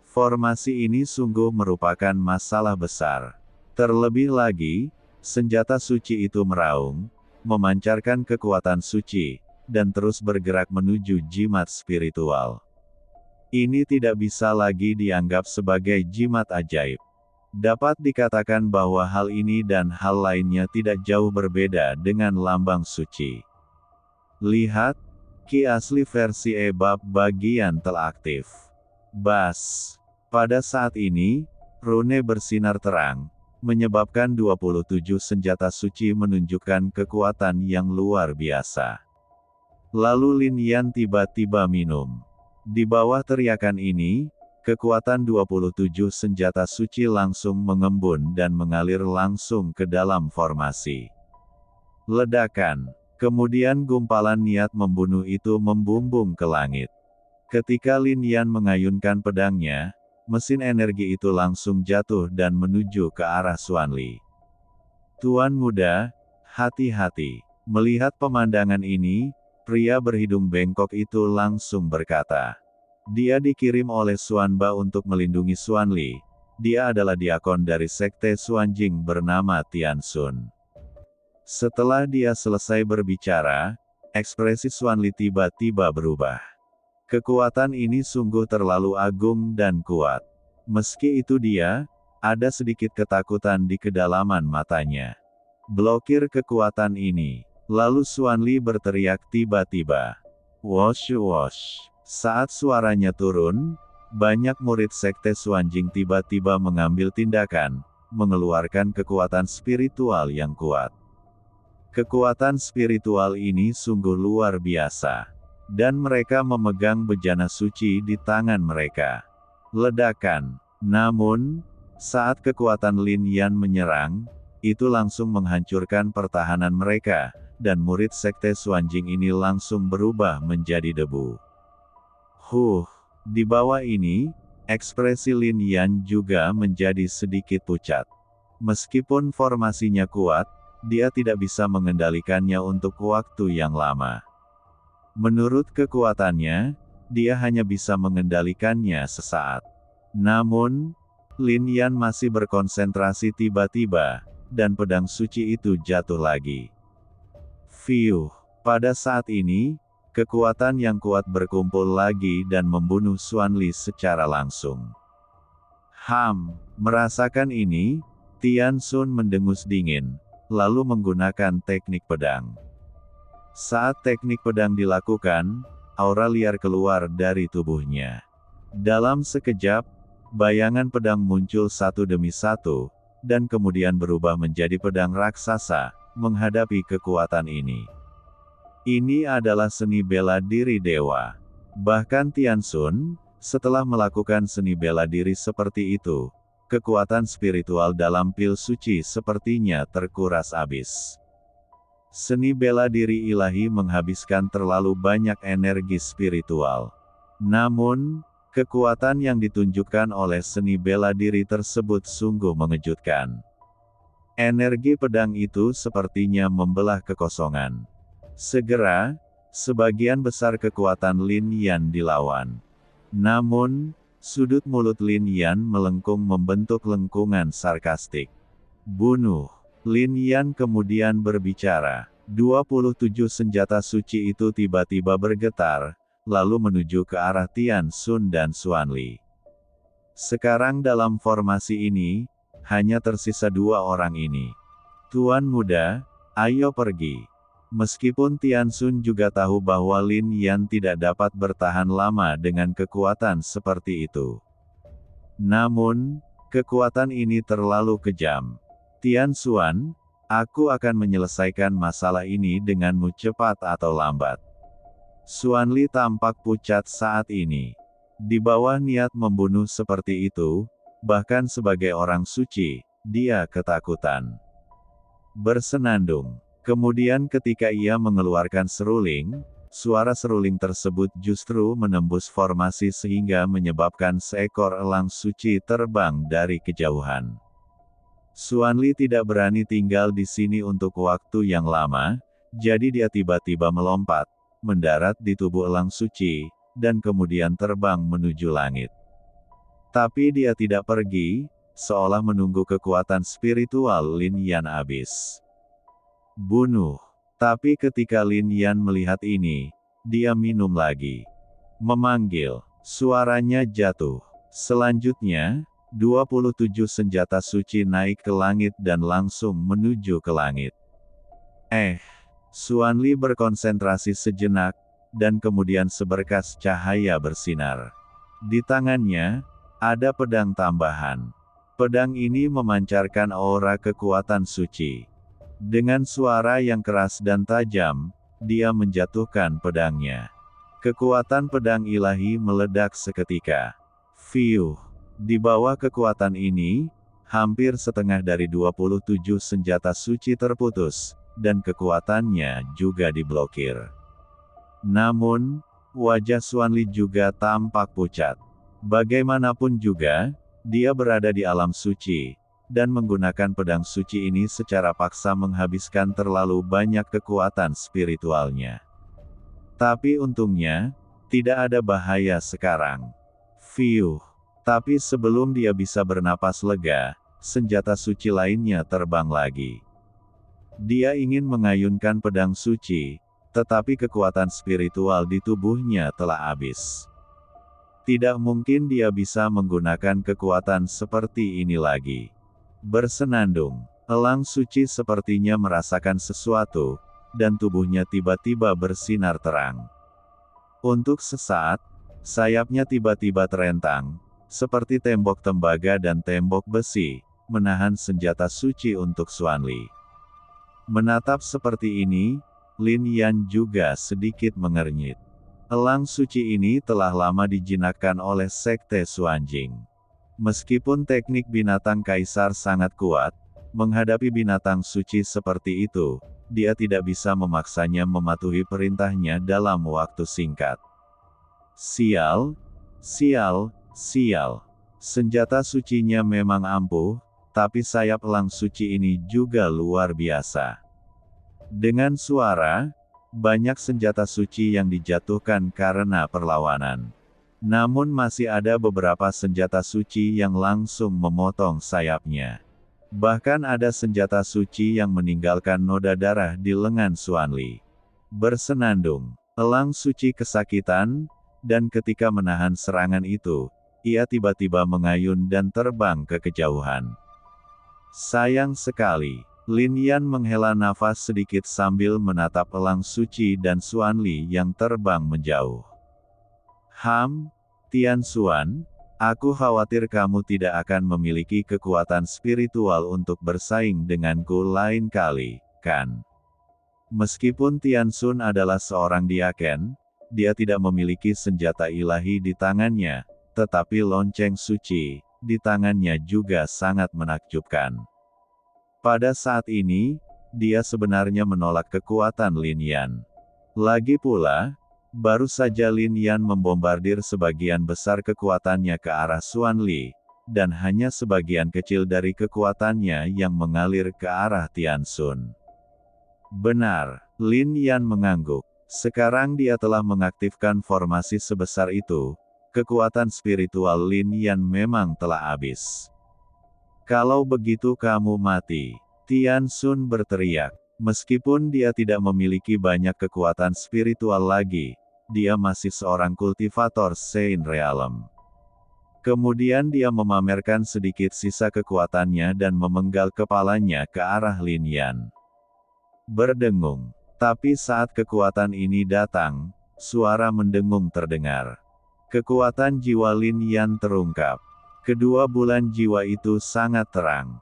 Formasi ini sungguh merupakan masalah besar. Terlebih lagi, senjata suci itu meraung, memancarkan kekuatan suci, dan terus bergerak menuju jimat spiritual. Ini tidak bisa lagi dianggap sebagai jimat ajaib. Dapat dikatakan bahwa hal ini dan hal lainnya tidak jauh berbeda dengan lambang suci. Lihat, ki asli versi e-bab bagian telah aktif. Bas. Pada saat ini, rune bersinar terang, menyebabkan 27 senjata suci menunjukkan kekuatan yang luar biasa. Lalu Lin Yan tiba-tiba minum. Di bawah teriakan ini, kekuatan 27 senjata suci langsung mengembun dan mengalir langsung ke dalam formasi. Ledakan. Kemudian gumpalan niat membunuh itu membumbung ke langit. Ketika Lin Yan mengayunkan pedangnya, mesin energi itu langsung jatuh dan menuju ke arah Xuanli. Tuan muda, hati-hati. Melihat pemandangan ini, pria berhidung bengkok itu langsung berkata. Dia dikirim oleh Xuanba untuk melindungi Xuanli. Dia adalah diakon dari sekte Xuanjing bernama Tianxun. Setelah dia selesai berbicara, ekspresi Xuanli tiba-tiba berubah. Kekuatan ini sungguh terlalu agung dan kuat. Meski itu dia, ada sedikit ketakutan di kedalaman matanya. Blokir kekuatan ini. Lalu Xuanli berteriak tiba-tiba. Wosh wosh. Saat suaranya turun, banyak murid sekte Xuanjing tiba-tiba mengambil tindakan, mengeluarkan kekuatan spiritual yang kuat. Kekuatan spiritual ini sungguh luar biasa. Dan mereka memegang bejana suci di tangan mereka. Ledakan. Namun, saat kekuatan Lin Yan menyerang, itu langsung menghancurkan pertahanan mereka, dan murid sekte Xuanjing ini langsung berubah menjadi debu. Di bawah ini, ekspresi Lin Yan juga menjadi sedikit pucat. Meskipun formasinya kuat, dia tidak bisa mengendalikannya untuk waktu yang lama. Menurut kekuatannya, dia hanya bisa mengendalikannya sesaat. Namun, Lin Yan masih berkonsentrasi tiba-tiba, dan pedang suci itu jatuh lagi. Pada saat ini, kekuatan yang kuat berkumpul lagi dan membunuh Xuanli secara langsung. Merasakan ini, Tian Xun mendengus dingin, lalu menggunakan teknik pedang. Saat teknik pedang dilakukan, aura liar keluar dari tubuhnya. Dalam sekejap, bayangan pedang muncul satu demi satu, dan kemudian berubah menjadi pedang raksasa, menghadapi kekuatan ini. Ini adalah seni bela diri dewa. Bahkan Tian Xun, setelah melakukan seni bela diri seperti itu, kekuatan spiritual dalam pil suci sepertinya terkuras habis. Seni bela diri ilahi menghabiskan terlalu banyak energi spiritual. Namun, kekuatan yang ditunjukkan oleh seni bela diri tersebut sungguh mengejutkan. Energi pedang itu sepertinya membelah kekosongan. Segera, sebagian besar kekuatan Lin Yan dilawan. Namun, sudut mulut Lin Yan melengkung membentuk lengkungan sarkastik. Bunuh. Lin Yan kemudian berbicara. 27 senjata suci itu tiba-tiba bergetar, lalu menuju ke arah Tian Xun dan Xuanli. Sekarang dalam formasi ini, hanya tersisa dua orang ini. Tuan muda, ayo pergi. Meskipun Tian Xun juga tahu bahwa Lin Yan tidak dapat bertahan lama dengan kekuatan seperti itu. Namun, kekuatan ini terlalu kejam. Tian Xuan, aku akan menyelesaikan masalah ini denganmu cepat atau lambat. Xuanli tampak pucat saat ini. Di bawah niat membunuh seperti itu, bahkan sebagai orang suci, dia ketakutan. Bersenandung. Kemudian ketika ia mengeluarkan seruling, suara seruling tersebut justru menembus formasi sehingga menyebabkan seekor elang suci terbang dari kejauhan. Xuanli tidak berani tinggal di sini untuk waktu yang lama, jadi dia tiba-tiba melompat, mendarat di tubuh elang suci, dan kemudian terbang menuju langit. Tapi dia tidak pergi, seolah menunggu kekuatan spiritual Lin Yan habis. Bunuh. Tapi ketika Lin Yan melihat ini, dia minum lagi. Memanggil. Suaranya jatuh. Selanjutnya, 27 senjata suci naik ke langit dan langsung menuju ke langit. Xuanli berkonsentrasi sejenak, dan kemudian seberkas cahaya bersinar. Di tangannya, ada pedang tambahan. Pedang ini memancarkan aura kekuatan suci. Dengan suara yang keras dan tajam, dia menjatuhkan pedangnya. Kekuatan pedang ilahi meledak seketika. Fiuh. Di bawah kekuatan ini, hampir setengah dari 27 senjata suci terputus, dan kekuatannya juga diblokir. Namun, wajah Xuanli juga tampak pucat. Bagaimanapun juga, dia berada di alam suci, dan menggunakan pedang suci ini secara paksa menghabiskan terlalu banyak kekuatan spiritualnya. Tapi untungnya, tidak ada bahaya sekarang. Fiuh. Tapi sebelum dia bisa bernapas lega, senjata suci lainnya terbang lagi. Dia ingin mengayunkan pedang suci, tetapi kekuatan spiritual di tubuhnya telah habis. Tidak mungkin dia bisa menggunakan kekuatan seperti ini lagi. Bersenandung, elang suci sepertinya merasakan sesuatu, dan tubuhnya tiba-tiba bersinar terang. Untuk sesaat, sayapnya tiba-tiba terentang, seperti tembok tembaga dan tembok besi, menahan senjata suci untuk Xuanli. Menatap seperti ini, Lin Yan juga sedikit mengernyit. Elang suci ini telah lama dijinakkan oleh Sekte Xuanjing. Meskipun teknik binatang kaisar sangat kuat, menghadapi binatang suci seperti itu, dia tidak bisa memaksanya mematuhi perintahnya dalam waktu singkat. Sial, sial, sial. Senjata sucinya memang ampuh, tapi sayap elang suci ini juga luar biasa. Dengan suara, banyak senjata suci yang dijatuhkan karena perlawanan. Namun masih ada beberapa senjata suci yang langsung memotong sayapnya. Bahkan ada senjata suci yang meninggalkan noda darah di lengan Xuanli. Bersenandung. Elang suci kesakitan, dan ketika menahan serangan itu, ia tiba-tiba mengayun dan terbang ke kejauhan. Sayang sekali, Lin Yan menghela nafas sedikit sambil menatap elang suci dan Xuanli yang terbang menjauh. Tian Xuan, aku khawatir kamu tidak akan memiliki kekuatan spiritual untuk bersaing denganku lain kali, kan? Meskipun Tian Xun adalah seorang diaken, dia tidak memiliki senjata ilahi di tangannya, tetapi lonceng suci di tangannya juga sangat menakjubkan. Pada saat ini, dia sebenarnya menolak kekuatan Lin Yan. Lagi pula, baru saja Lin Yan membombardir sebagian besar kekuatannya ke arah Xuanli, dan hanya sebagian kecil dari kekuatannya yang mengalir ke arah Tian Xun. Benar, Lin Yan mengangguk. Sekarang dia telah mengaktifkan formasi sebesar itu, kekuatan spiritual Lin Yan memang telah habis. Kalau begitu kamu mati, Tian Xun berteriak. Meskipun dia tidak memiliki banyak kekuatan spiritual lagi, dia masih seorang kultivator Saint Realm. Kemudian dia memamerkan sedikit sisa kekuatannya dan memenggal kepalanya ke arah Lin Yan. Berdengung. Tapi saat kekuatan ini datang, suara mendengung terdengar. Kekuatan jiwa Lin Yan terungkap. Kedua bulan jiwa itu sangat terang.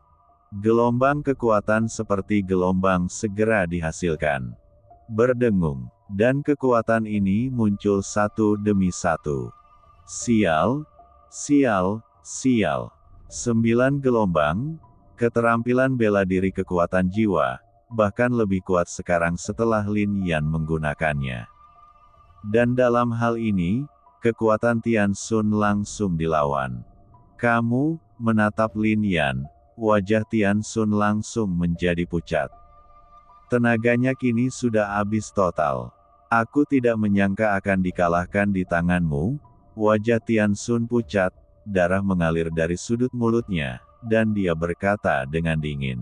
Gelombang kekuatan seperti gelombang segera dihasilkan. Berdengung, dan kekuatan ini muncul satu demi satu. Sial, sial, sial. 9 gelombang, keterampilan bela diri kekuatan jiwa, bahkan lebih kuat sekarang setelah Lin Yan menggunakannya. Dan dalam hal ini, kekuatan Tian Xun langsung dilawan. Kamu menatap Lin Yan, wajah Tian Xun langsung menjadi pucat. Tenaganya kini sudah habis total. Aku tidak menyangka akan dikalahkan di tanganmu. Wajah Tian Xun pucat, darah mengalir dari sudut mulutnya, dan dia berkata dengan dingin.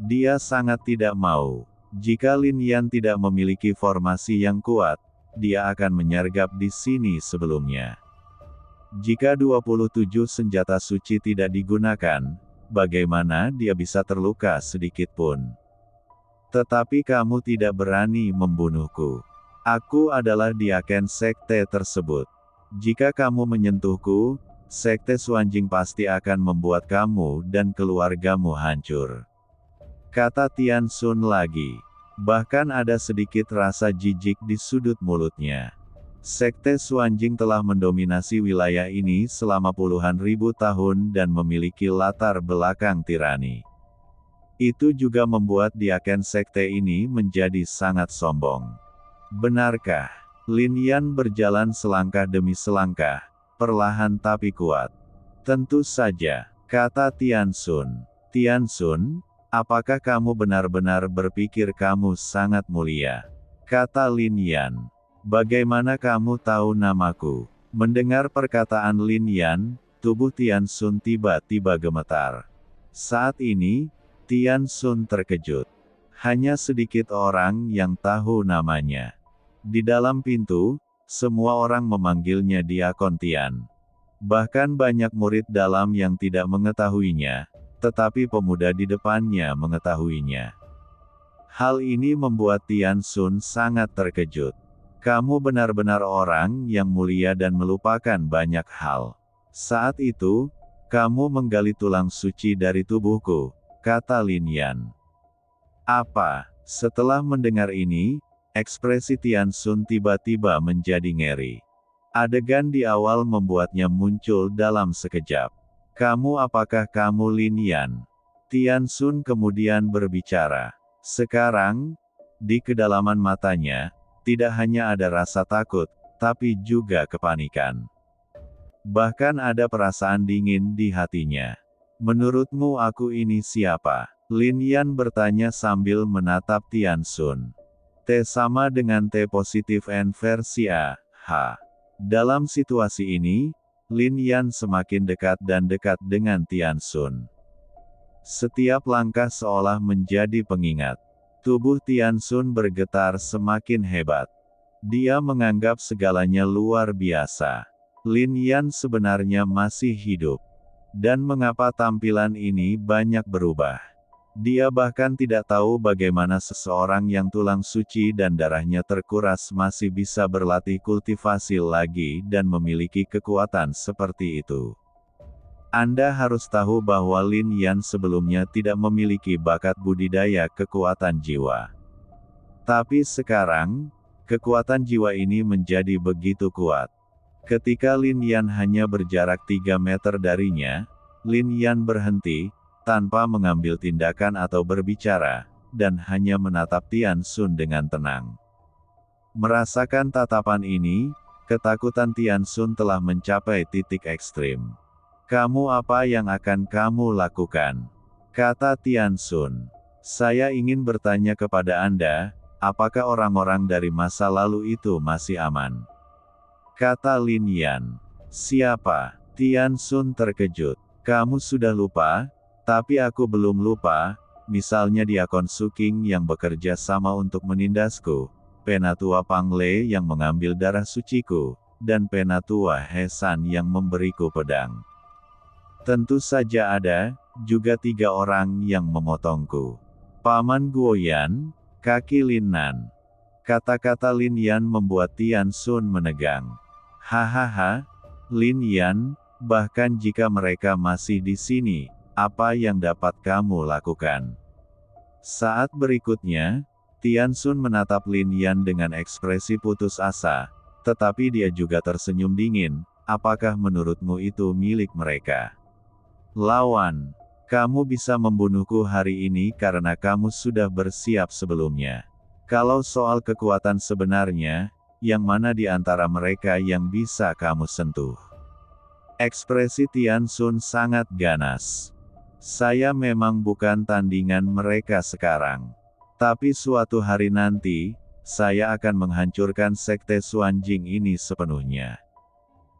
Dia sangat tidak mau. Jika Lin Yan tidak memiliki formasi yang kuat, dia akan menyergap di sini sebelumnya. Jika 27 senjata suci tidak digunakan, bagaimana dia bisa terluka sedikit pun? Tetapi kamu tidak berani membunuhku. Aku adalah diaken sekte tersebut. Jika kamu menyentuhku, sekte Xuanjing pasti akan membuat kamu dan keluargamu hancur. Kata Tian Xun lagi. Bahkan ada sedikit rasa jijik di sudut mulutnya. Sekte Xuanjing telah mendominasi wilayah ini selama puluhan ribu tahun dan memiliki latar belakang tirani. Itu juga membuat diaken sekte ini menjadi sangat sombong. Benarkah? Lin Yan berjalan selangkah demi selangkah, perlahan tapi kuat. Tentu saja, kata Tian Xun. Tian Xun, apakah kamu benar-benar berpikir kamu sangat mulia? Kata Lin Yan. Bagaimana kamu tahu namaku? Mendengar perkataan Lin Yan, tubuh Tian Xun tiba-tiba gemetar. Saat ini, Tian Xun terkejut. Hanya sedikit orang yang tahu namanya. Di dalam pintu, semua orang memanggilnya Diakon Tian. Bahkan banyak murid dalam yang tidak mengetahuinya, tetapi pemuda di depannya mengetahuinya. Hal ini membuat Tian Xun sangat terkejut. Kamu benar-benar orang yang mulia dan melupakan banyak hal. Saat itu, kamu menggali tulang suci dari tubuhku, kata Lin Yan. Apa? Setelah mendengar ini, ekspresi Tian Xun tiba-tiba menjadi ngeri. Adegan di awal membuatnya muncul dalam sekejap. Apakah kamu Lin Yan? Tian Xun kemudian berbicara. Sekarang, di kedalaman matanya, tidak hanya ada rasa takut, tapi juga kepanikan. Bahkan ada perasaan dingin di hatinya. Menurutmu aku ini siapa? Lin Yan bertanya sambil menatap Tian Xun. T sama dengan T positif N versi A, H. Dalam situasi ini, Lin Yan semakin dekat dan dekat dengan Tian Xun. Setiap langkah seolah menjadi pengingat. Tubuh Tian Xun bergetar semakin hebat. Dia menganggap segalanya luar biasa. Lin Yan sebenarnya masih hidup. Dan mengapa tampilan ini banyak berubah? Dia bahkan tidak tahu bagaimana seseorang yang tulang suci dan darahnya terkuras masih bisa berlatih kultivasi lagi dan memiliki kekuatan seperti itu. Anda harus tahu bahwa Lin Yan sebelumnya tidak memiliki bakat budidaya kekuatan jiwa. Tapi sekarang, kekuatan jiwa ini menjadi begitu kuat. Ketika Lin Yan hanya berjarak 3 meter darinya, Lin Yan berhenti, tanpa mengambil tindakan atau berbicara, dan hanya menatap Tian Xun dengan tenang. Merasakan tatapan ini, ketakutan Tian Xun telah mencapai titik ekstrim. "Kamu apa yang akan kamu lakukan?" kata Tian Xun. "Saya ingin bertanya kepada Anda, apakah orang-orang dari masa lalu itu masih aman?" kata Lin Yan. "Siapa?" Tian Xun terkejut. "Kamu sudah lupa? Tapi aku belum lupa, misalnya Diakon Suking yang bekerja sama untuk menindasku, Penatua Pang Le yang mengambil darah suciku, dan Penatua He San yang memberiku pedang. Tentu saja ada, juga 3 orang yang memotongku. Paman Guoyan, kaki Lin Nan." Kata-kata Lin Yan membuat Tian Xun menegang. "Hahaha, Lin Yan, bahkan jika mereka masih di sini, apa yang dapat kamu lakukan?" Saat berikutnya, Tian Xun menatap Lin Yan dengan ekspresi putus asa, tetapi dia juga tersenyum dingin. "Apakah menurutmu itu milik mereka? Lawan. Kamu bisa membunuhku hari ini karena kamu sudah bersiap sebelumnya. Kalau soal kekuatan sebenarnya, yang mana di antara mereka yang bisa kamu sentuh?" Ekspresi Tian Xun sangat ganas. "Saya memang bukan tandingan mereka sekarang. Tapi suatu hari nanti, saya akan menghancurkan sekte Xuanjing ini sepenuhnya."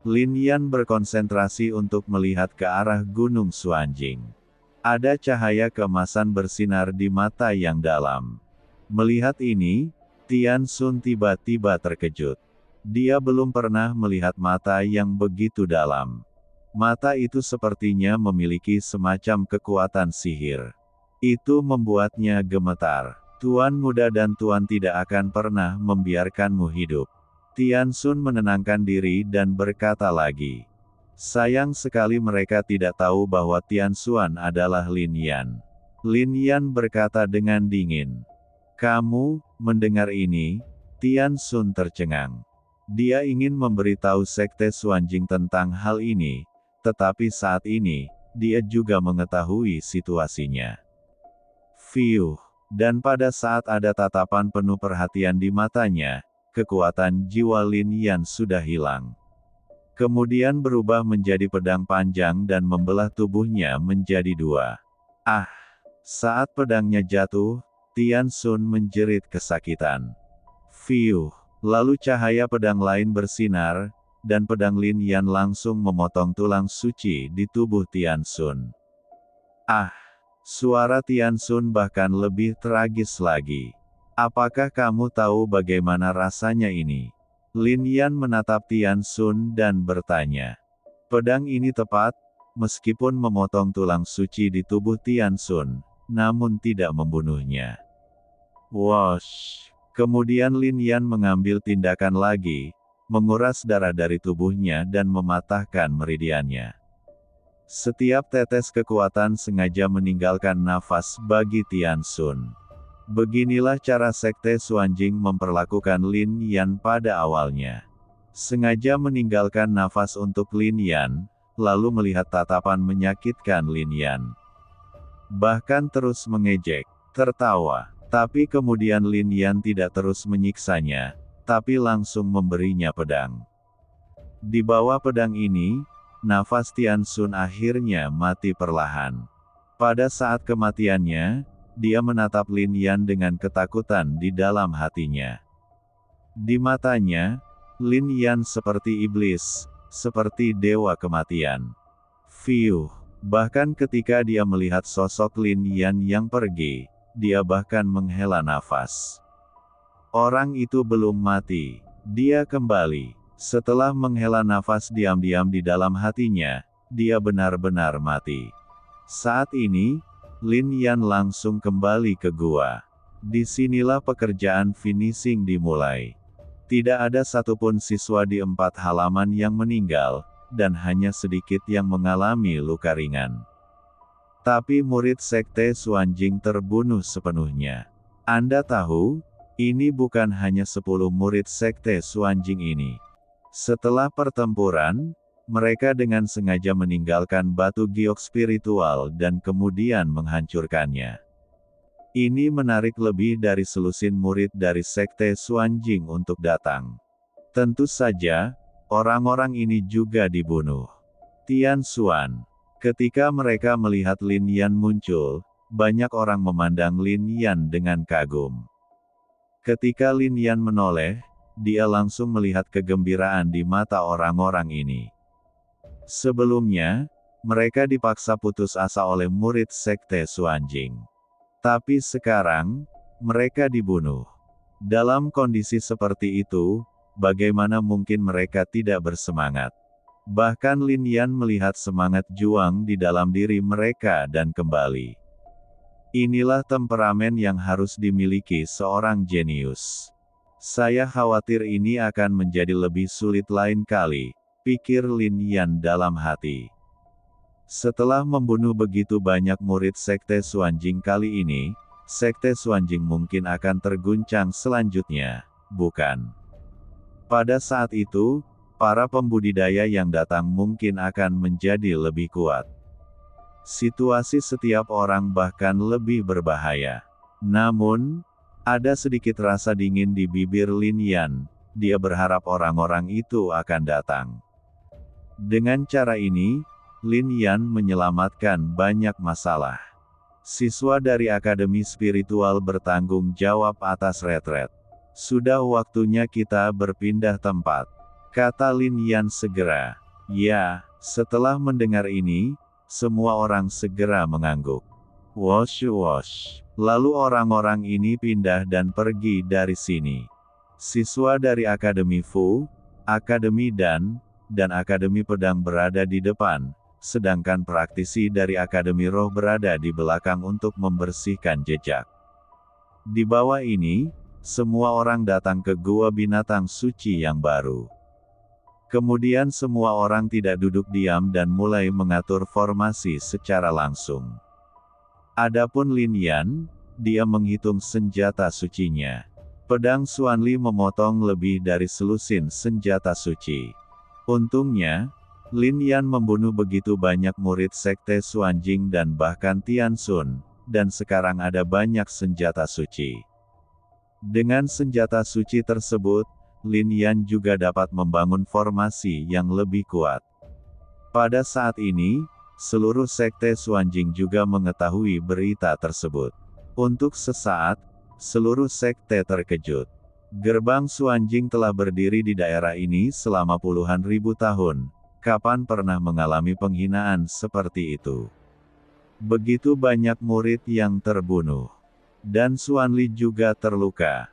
Lin Yan berkonsentrasi untuk melihat ke arah Gunung Xuanjing. Ada cahaya keemasan bersinar di mata yang dalam. Melihat ini, Tian Xun tiba-tiba terkejut. Dia belum pernah melihat mata yang begitu dalam. Mata itu sepertinya memiliki semacam kekuatan sihir. Itu membuatnya gemetar. "Tuan muda dan Tuan tidak akan pernah membiarkanmu hidup." Tian Xun menenangkan diri dan berkata lagi. Sayang sekali mereka tidak tahu bahwa Tian Xuan adalah Lin Yan. Lin Yan berkata dengan dingin. "Kamu, mendengar ini?" Tian Xun tercengang. Dia ingin memberitahu sekte Xuanjing tentang hal ini, tetapi saat ini, dia juga mengetahui situasinya. Fiuh. Dan pada saat ada tatapan penuh perhatian di matanya, kekuatan jiwa Lin Yan sudah hilang. Kemudian berubah menjadi pedang panjang dan membelah tubuhnya menjadi 2. Ah! Saat pedangnya jatuh, Tian Xun menjerit kesakitan. Fiuh. Lalu cahaya pedang lain bersinar, dan pedang Lin Yan langsung memotong tulang suci di tubuh Tian Xun. Ah! Suara Tian Xun bahkan lebih tragis lagi. "Apakah kamu tahu bagaimana rasanya ini?" Lin Yan menatap Tian Xun dan bertanya. Pedang ini tepat, meskipun memotong tulang suci di tubuh Tian Xun, namun tidak membunuhnya. Wosh! Kemudian Lin Yan mengambil tindakan lagi, menguras darah dari tubuhnya dan mematahkan meridiannya. Setiap tetes kekuatan sengaja meninggalkan nafas bagi Tian Xun. Beginilah cara sekte Xuanjing memperlakukan Lin Yan pada awalnya. Sengaja meninggalkan nafas untuk Lin Yan, lalu melihat tatapan menyakitkan Lin Yan. Bahkan terus mengejek, tertawa. Tapi kemudian Lin Yan tidak terus menyiksanya, tapi langsung memberinya pedang. Di bawah pedang ini, nafas Tian Xun akhirnya mati perlahan. Pada saat kematiannya, dia menatap Lin Yan dengan ketakutan di dalam hatinya. Di matanya, Lin Yan seperti iblis, seperti dewa kematian. Fiuh. Bahkan ketika dia melihat sosok Lin Yan yang pergi, dia bahkan menghela nafas. Orang itu belum mati. Dia kembali. Setelah menghela nafas diam-diam di dalam hatinya, dia benar-benar mati. Saat ini, Lin Yan langsung kembali ke gua. Disinilah pekerjaan finishing dimulai. Tidak ada satupun siswa di 4 halaman yang meninggal, dan hanya sedikit yang mengalami luka ringan. Tapi murid Sekte Xuanjing terbunuh sepenuhnya. Anda tahu, ini bukan hanya 10 murid Sekte Xuanjing ini. Setelah pertempuran, mereka dengan sengaja meninggalkan batu giok spiritual dan kemudian menghancurkannya. Ini menarik lebih dari selusin murid dari Sekte Xuanjing untuk datang. Tentu saja, orang-orang ini juga dibunuh. Tian Xuan. Ketika mereka melihat Lin Yan muncul, banyak orang memandang Lin Yan dengan kagum. Ketika Lin Yan menoleh, dia langsung melihat kegembiraan di mata orang-orang ini. Sebelumnya, mereka dipaksa putus asa oleh murid Sekte Xuanjing. Tapi sekarang, mereka dibunuh. Dalam kondisi seperti itu, bagaimana mungkin mereka tidak bersemangat? Bahkan Lin Yan melihat semangat juang di dalam diri mereka dan kembali. Inilah temperamen yang harus dimiliki seorang jenius. Saya khawatir ini akan menjadi lebih sulit lain kali, pikir Lin Yan dalam hati. Setelah membunuh begitu banyak murid Sekte Xuanjing kali ini, Sekte Xuanjing mungkin akan terguncang selanjutnya, bukan? Pada saat itu, para pembudidaya yang datang mungkin akan menjadi lebih kuat. Situasi setiap orang bahkan lebih berbahaya. Namun, ada sedikit rasa dingin di bibir Lin Yan, dia berharap orang-orang itu akan datang. Dengan cara ini, Lin Yan menyelamatkan banyak masalah. Siswa dari Akademi Spiritual bertanggung jawab atas retret. Sudah waktunya kita berpindah tempat, kata Lin Yan segera. Ya, setelah mendengar ini, semua orang segera mengangguk. Wosh wosh. Lalu orang-orang ini pindah dan pergi dari sini. Siswa dari Akademi Fu, Akademi Dan Akademi Pedang berada di depan, sedangkan praktisi dari Akademi Roh berada di belakang untuk membersihkan jejak. Di bawah ini, semua orang datang ke Gua Binatang Suci yang baru. Kemudian semua orang tidak duduk diam dan mulai mengatur formasi secara langsung. Adapun Lin Yan, dia menghitung senjata sucinya. Pedang Xuanli memotong lebih dari selusin senjata suci. Untungnya, Lin Yan membunuh begitu banyak murid Sekte Xuanjing dan bahkan Tian Xun, dan sekarang ada banyak senjata suci. Dengan senjata suci tersebut, Lin Yan juga dapat membangun formasi yang lebih kuat. Pada saat ini, seluruh Sekte Xuanjing juga mengetahui berita tersebut. Untuk sesaat, seluruh sekte terkejut. Gerbang Xuanjing telah berdiri di daerah ini selama puluhan ribu tahun. Kapan pernah mengalami penghinaan seperti itu? Begitu banyak murid yang terbunuh. Dan Xuanli juga terluka.